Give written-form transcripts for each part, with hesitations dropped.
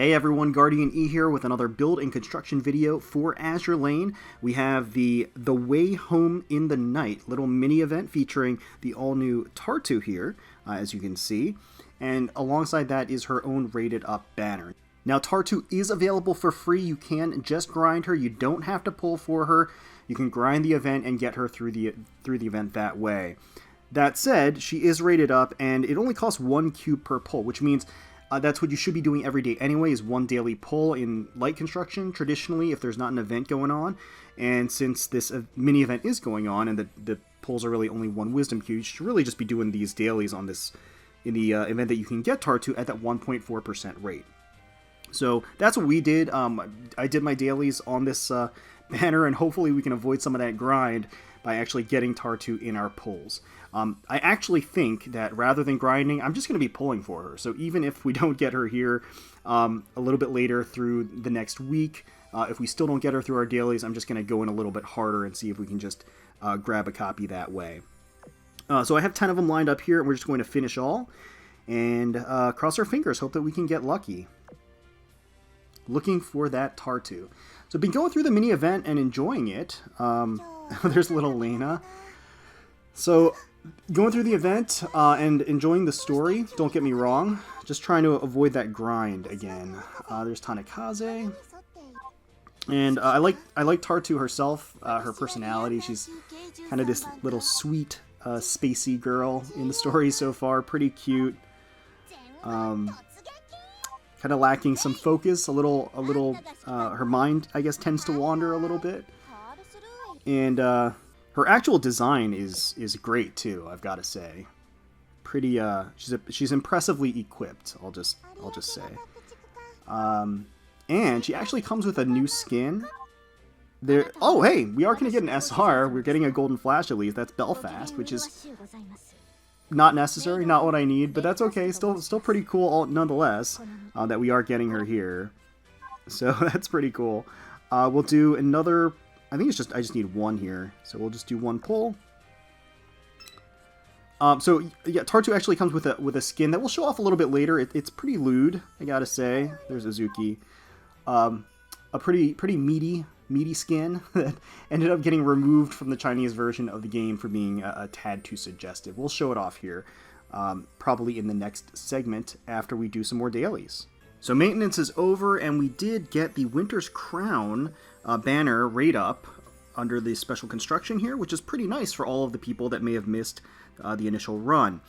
Hey everyone, GuardianE here with another build and construction video for Azur Lane. We have the Way Home in the Night little mini event featuring the all-new Tartu here, as you can see. And alongside that is her own rated up banner. Now Tartu is available for free. You can just grind her. You don't have to pull for her. You can grind the event and get her through the event that way. That said, she is rated up and it only costs 1 cube per pull, which means that's what you should be doing every day anyway, is 1 daily pull in light construction, traditionally, if there's not an event going on. And since this mini event is going on, and the pulls are really only 1 wisdom cube, you should really just be doing these dailies on this, in the event that you can get Tartu at that 1.4% rate. So that's what we did. I did my dailies on this banner, and hopefully we can avoid some of that grind by actually getting Tartu in our pulls. I actually think that rather than grinding, I'm just going to be pulling for her. So even if we don't get her here a little bit later through the next week, if we still don't get her through our dailies, I'm just going to go in a little bit harder and see if we can just grab a copy that way. So I have 10 of them lined up here, and we're just going to finish all and cross our fingers, hope that we can get lucky. Looking for that Tartu. So I've been going through the mini event and enjoying it. There's little Lena. So going through the event and enjoying the story, don't get me wrong, just trying to avoid that grind again. There's Tanikaze. And I like Tartu herself, her personality. She's kind of this little sweet, spacey girl in the story so far. Pretty cute. Kind of lacking some focus, a little. Her mind, I guess, tends to wander a little bit. And her actual design is great too, I've got to say. Pretty she's impressively equipped, I'll just say. And she actually comes with a new skin. Oh hey, we are going to get an SR. We're getting a golden flash at least. That's Belfast, which is not necessary, not what I need, but that's okay. Still pretty cool nonetheless, that we are getting her here. So that's pretty cool. We'll do another. I think I just need 1 here, so we'll just do 1 pull. So yeah, Tartu actually comes with a skin that we'll show off a little bit later. It's pretty lewd, I gotta say. There's Azuki. A pretty meaty skin that ended up getting removed from the Chinese version of the game for being a tad too suggestive. We'll show it off here, probably in the next segment after we do some more dailies. So maintenance is over, and we did get the Winter's Crown banner rate up under the special construction here, which is pretty nice for all of the people that may have missed the initial run.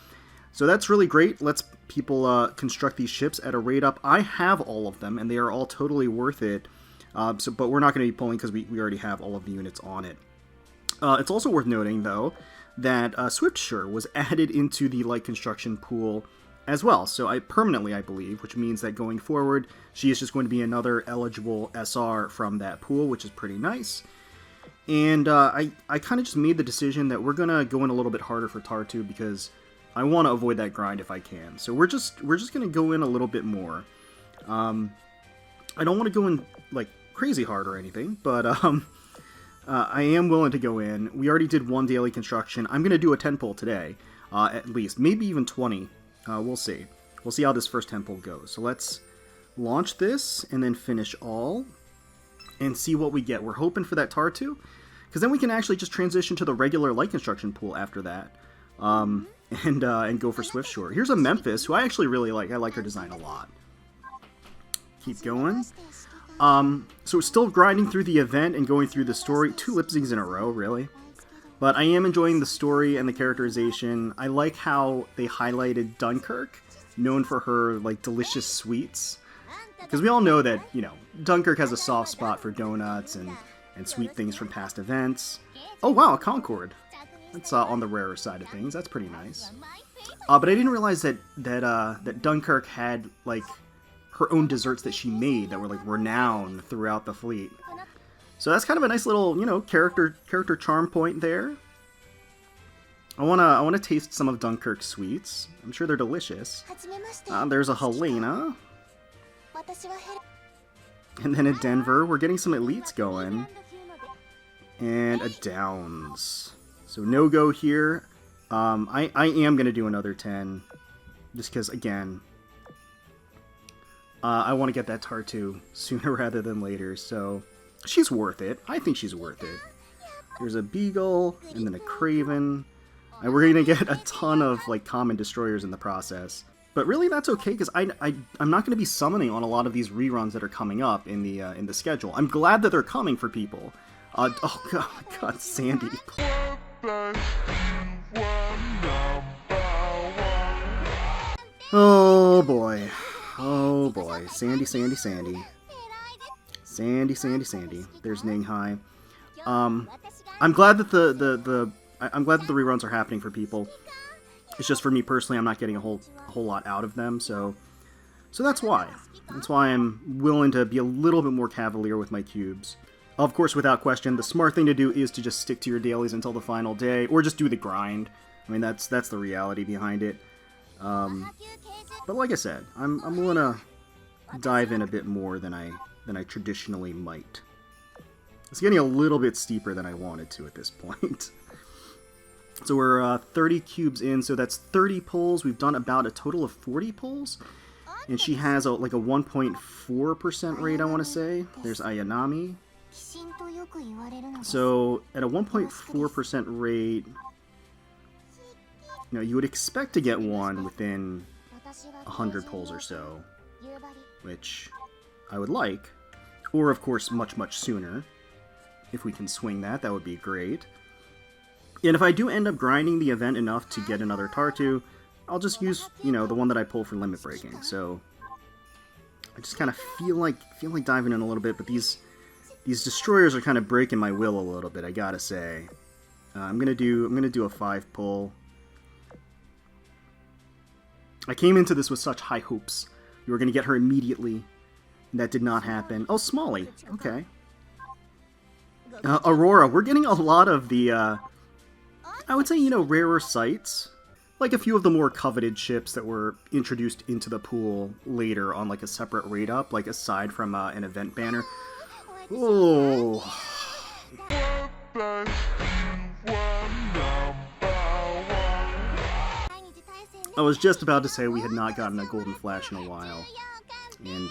So that's really great. Lets people construct these ships at a rate up. I have all of them, and they are all totally worth it. But we're not going to be pulling because we already have all of the units on it. It's also worth noting, though, that Swiftsure was added into the light construction pool as well. So permanently, I believe, which means that going forward, she is just going to be another eligible SR from that pool, which is pretty nice. And I kind of just made the decision that we're going to go in a little bit harder for Tartu because I want to avoid that grind if I can. So we're just going to go in a little bit more. I don't want to go in like crazy hard or anything, but I am willing to go in. We already did 1 daily construction. I'm going to do a 10 pull today, at least. Maybe even 20. We'll see. We'll see how this first 10 pull goes. So let's launch this and then finish all and see what we get. We're hoping for that Tartu, because then we can actually just transition to the regular light construction pool after that, and go for Swiftsure. Here's a Memphis, who I actually really like. I like her design a lot. Keep going. So we're still grinding through the event and going through the story. 2 lip syncs in a row, really. But I am enjoying the story and the characterization. I like how they highlighted Dunkirk, known for her, like, delicious sweets. Because we all know that, you know, Dunkirk has a soft spot for donuts and sweet things from past events. Oh wow, a Concord. That's on the rarer side of things. That's pretty nice. But I didn't realize that Dunkirk had, like, her own desserts that she made that were, like, renowned throughout the fleet. So that's kind of a nice little, you know, character charm point there. I wanna taste some of Dunkirk's sweets. I'm sure they're delicious. There's a Helena. And then a Denver. We're getting some elites going. And a Downs. So no go here. I am gonna do another 10. Just because, again, I want to get that Tartu sooner rather than later, so she's worth it. I think she's worth it. There's a Beagle, and then a Craven, and we're going to get a ton of like common destroyers in the process. But really, that's okay, because I'm not going to be summoning on a lot of these reruns that are coming up in the schedule. I'm glad that they're coming for people. Oh god, Sandy. Oh boy. Oh boy. Sandy. Sandy. There's Ninghai. I'm glad that I'm glad that the reruns are happening for people. It's just for me personally, I'm not getting a whole lot out of them, so that's why. That's why I'm willing to be a little bit more cavalier with my cubes. Of course, without question, the smart thing to do is to just stick to your dailies until the final day, or just do the grind. I mean, that's the reality behind it. But like I said, I'm willing to dive in a bit more than I traditionally might. It's getting a little bit steeper than I wanted to at this point. So we're 30 cubes in, so that's 30 pulls. We've done about a total of 40 pulls. And she has like a 1.4% rate, I want to say. There's Ayanami. So at a 1.4% rate, you would expect to get one within 100 pulls or so, which I would like. Or, of course, much, much sooner. If we can swing that, that would be great. And if I do end up grinding the event enough to get another Tartu, I'll just use, the one that I pull for limit breaking. So I just kind of feel like diving in a little bit, but these destroyers are kind of breaking my will a little bit, I gotta say. I'm gonna do a 5 pull. I came into this with such high hopes. We were gonna get her immediately. That did not happen. Oh, Smalley. Okay. Aurora. We're getting a lot of the I would say, rarer sights. Like a few of the more coveted ships that were introduced into the pool later on like a separate raid up, like aside from an event banner. Oh. I was just about to say we had not gotten a Golden Flash in a while. And,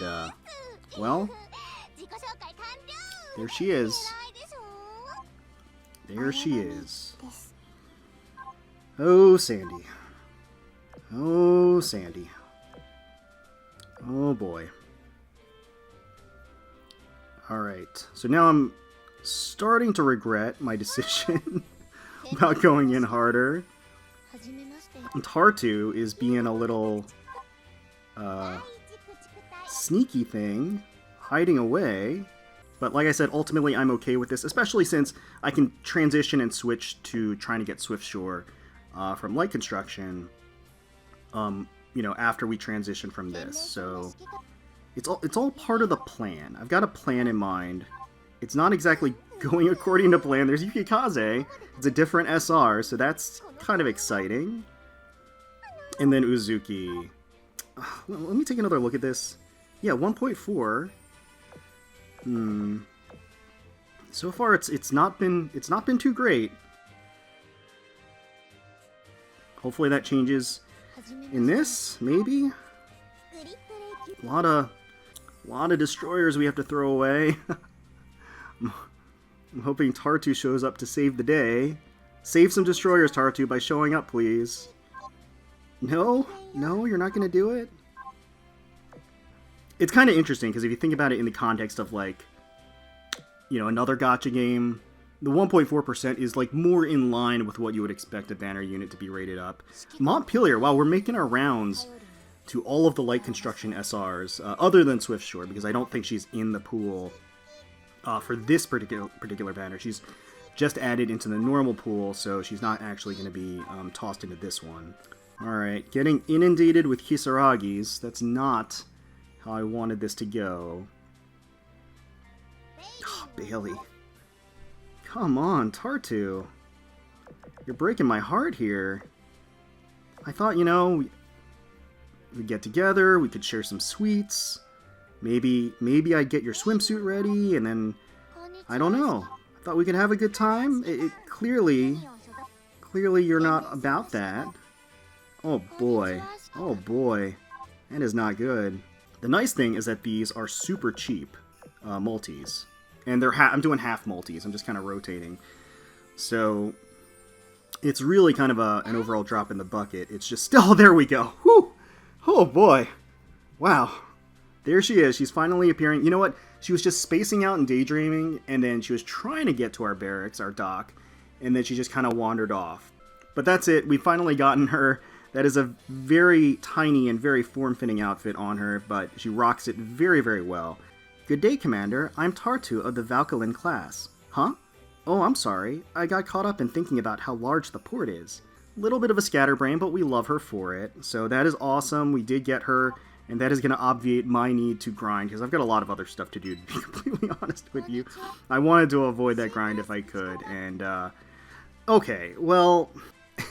well, there she is. There she is. Oh, Sandy. Oh, Sandy. Oh, boy. Alright, so now I'm starting to regret my decision about going in harder. And Tartu is being a little sneaky thing, hiding away. But like I said, ultimately I'm okay with this, especially since I can transition and switch to trying to get Swift Shore from light construction, after we transition from this. So it's all part of the plan. I've got a plan in mind. It's not exactly going according to plan. There's Yukikaze. It's a different SR, so that's kind of exciting. And then Uzuki. Let me take another look at this. Yeah, 1.4. So far it's not been too great. Hopefully that changes in this, maybe. A lot of destroyers we have to throw away. I'm hoping Tartu shows up to save the day. Save some destroyers, Tartu, by showing up, please. No, you're not gonna do it. It's kind of interesting because if you think about it in the context of like, another gacha game, the 1.4% is like more in line with what you would expect a banner unit to be rated up. Montpelier, wow, we're making our rounds to all of the light construction SRs, other than Swift Shore, because I don't think she's in the pool for this particular banner. She's just added into the normal pool, so she's not actually going to be tossed into this one. Alright, getting inundated with Kisaragis. That's not how I wanted this to go. Oh, Bailey. Come on, Tartu. You're breaking my heart here. I thought, we'd get together, we could share some sweets. Maybe I'd get your swimsuit ready, and then, I don't know. I thought we could have a good time. Clearly you're not about that. Oh boy. That is not good. The nice thing is that these are super cheap multis. And I'm doing half multis. I'm just kind of rotating. So it's really kind of an overall drop in the bucket. It's just still, there we go. Whew! Oh boy. Wow. There she is. She's finally appearing. You know what? She was just spacing out and daydreaming, and then she was trying to get to our barracks, our dock, and then she just kind of wandered off. But that's it. We've finally gotten her. That is a very tiny and very form-fitting outfit on her, but she rocks it very, very well. Good day, Commander. I'm Tartu of the Valkyrin class. Huh? Oh, I'm sorry. I got caught up in thinking about how large the port is. Little bit of a scatterbrain, but we love her for it. So that is awesome. We did get her. And that is going to obviate my need to grind, because I've got a lot of other stuff to do, to be completely honest with you. I wanted to avoid that grind if I could, and, okay, well,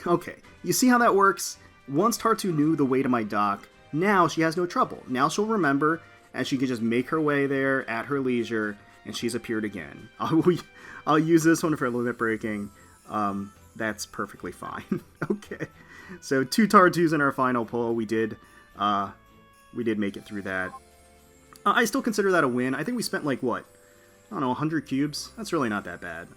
okay. You see how that works? Once Tartu knew the way to my dock, now she has no trouble. Now she'll remember, and she can just make her way there at her leisure, and she's appeared again. I'll use this one for limit breaking. That's perfectly fine. Okay, so 2 Tartus in our final pull. We did make it through that. I still consider that a win. I think we spent, like, what? I don't know, 100 cubes? That's really not that bad.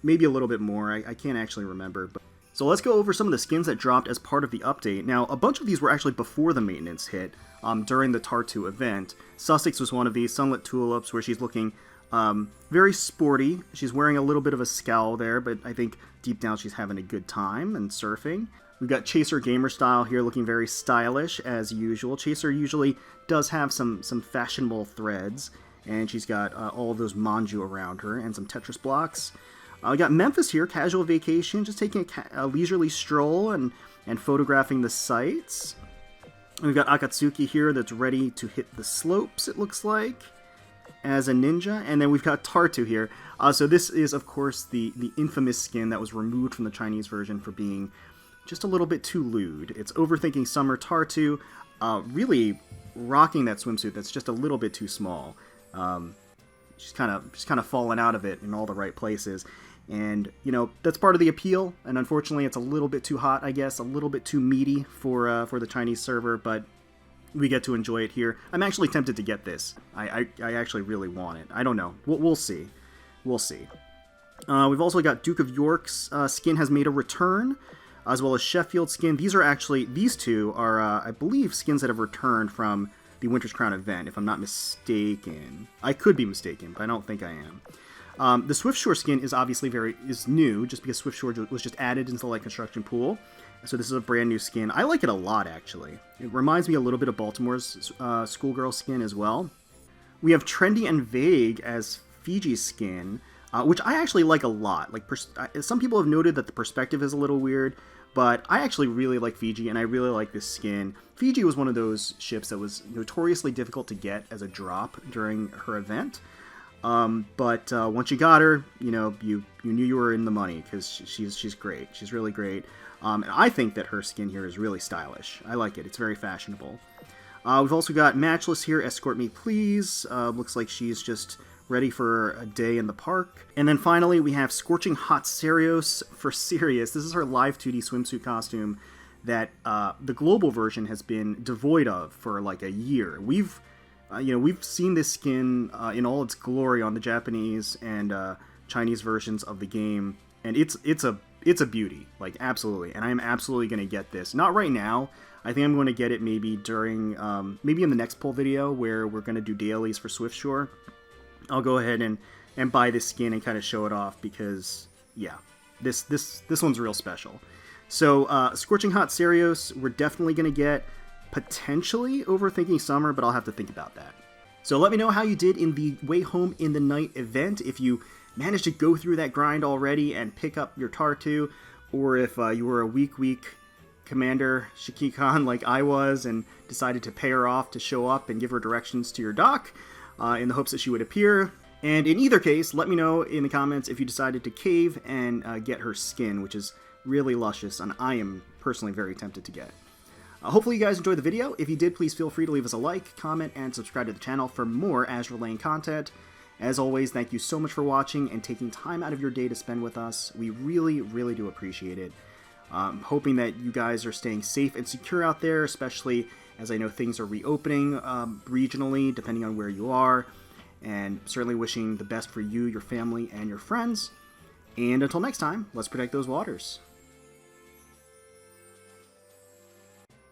Maybe a little bit more. I can't actually remember. But so let's go over some of the skins that dropped as part of the update. Now, a bunch of these were actually before the maintenance hit, during the Tartu event. Sussex was one of these, Sunlit Tulips, where she's looking very sporty. She's wearing a little bit of a scowl there, but I think deep down she's having a good time and surfing. We've got Chaser Gamer Style here looking very stylish as usual. Chaser usually does have some fashionable threads, and she's got all of those Manjuu around her and some Tetris blocks. We got Memphis here, casual vacation, just taking a leisurely stroll and photographing the sights. And we've got Akatsuki here that's ready to hit the slopes, it looks like, as a ninja. And then we've got Tartu here. So this is, of course, the infamous skin that was removed from the Chinese version for being just a little bit too lewd. It's Overthinking Summer Tartu, really rocking that swimsuit that's just a little bit too small. She's kind of fallen out of it in all the right places. And, you know, that's part of the appeal, and unfortunately it's a little bit too hot, I guess, a little bit too meaty for the Chinese server, but we get to enjoy it here. I'm actually tempted to get this. I actually really want it. I don't know. We'll see. We'll see. We've also got Duke of York's skin has made a return, as well as Sheffield skin. These two are, I believe, skins that have returned from the Winter's Crown event, if I'm not mistaken. I could be mistaken, but I don't think I am. The Swiftshore skin is obviously is new, just because Swiftshore was just added into the light construction pool. So this is a brand new skin. I like it a lot, actually. It reminds me a little bit of Baltimore's schoolgirl skin as well. We have Trendy and Vague as Fiji's skin, which I actually like a lot. Like some people have noted that the perspective is a little weird, but I actually really like Fiji, and I really like this skin. Fiji was one of those ships that was notoriously difficult to get as a drop during her event. But once you got her, you know, you knew you were in the money, because she's great. She's really great. And I think that her skin here is really stylish. I like it. It's very fashionable. We've also got Matchless here, Escort Me Please. Looks like she's just ready for a day in the park. And then finally, we have Scorching Hot Serios for Sirius. This is her live 2D swimsuit costume that the global version has been devoid of for like a year. We've seen this skin in all its glory on the Japanese and Chinese versions of the game, and it's a beauty, like, absolutely. And I'm absolutely going to get this. Not right now. I think I'm going to get it maybe during, maybe in the next poll video where we're going to do dailies for Swiftshore. I'll go ahead and buy this skin and kind of show it off because, yeah, this one's real special. So, Scorching Hot Serios, we're definitely going to get. Potentially Overthinking Summer, but I'll have to think about that. So let me know how you did in the Way Home in the Night event, if you managed to go through that grind already and pick up your Tartu, or if you were a weak Commander Shiki-Khan like I was and decided to pay her off to show up and give her directions to your dock in the hopes that she would appear. And in either case, let me know in the comments if you decided to cave and get her skin, which is really luscious, and I am personally very tempted to get. Hopefully you guys enjoyed the video. If you did, please feel free to leave us a like, comment, and subscribe to the channel for more Azur Lane content. As always, thank you so much for watching and taking time out of your day to spend with us. We really, really do appreciate it. Hoping that you guys are staying safe and secure out there, especially as I know things are reopening regionally, depending on where you are. And certainly wishing the best for you, your family, and your friends. And until next time, let's protect those waters.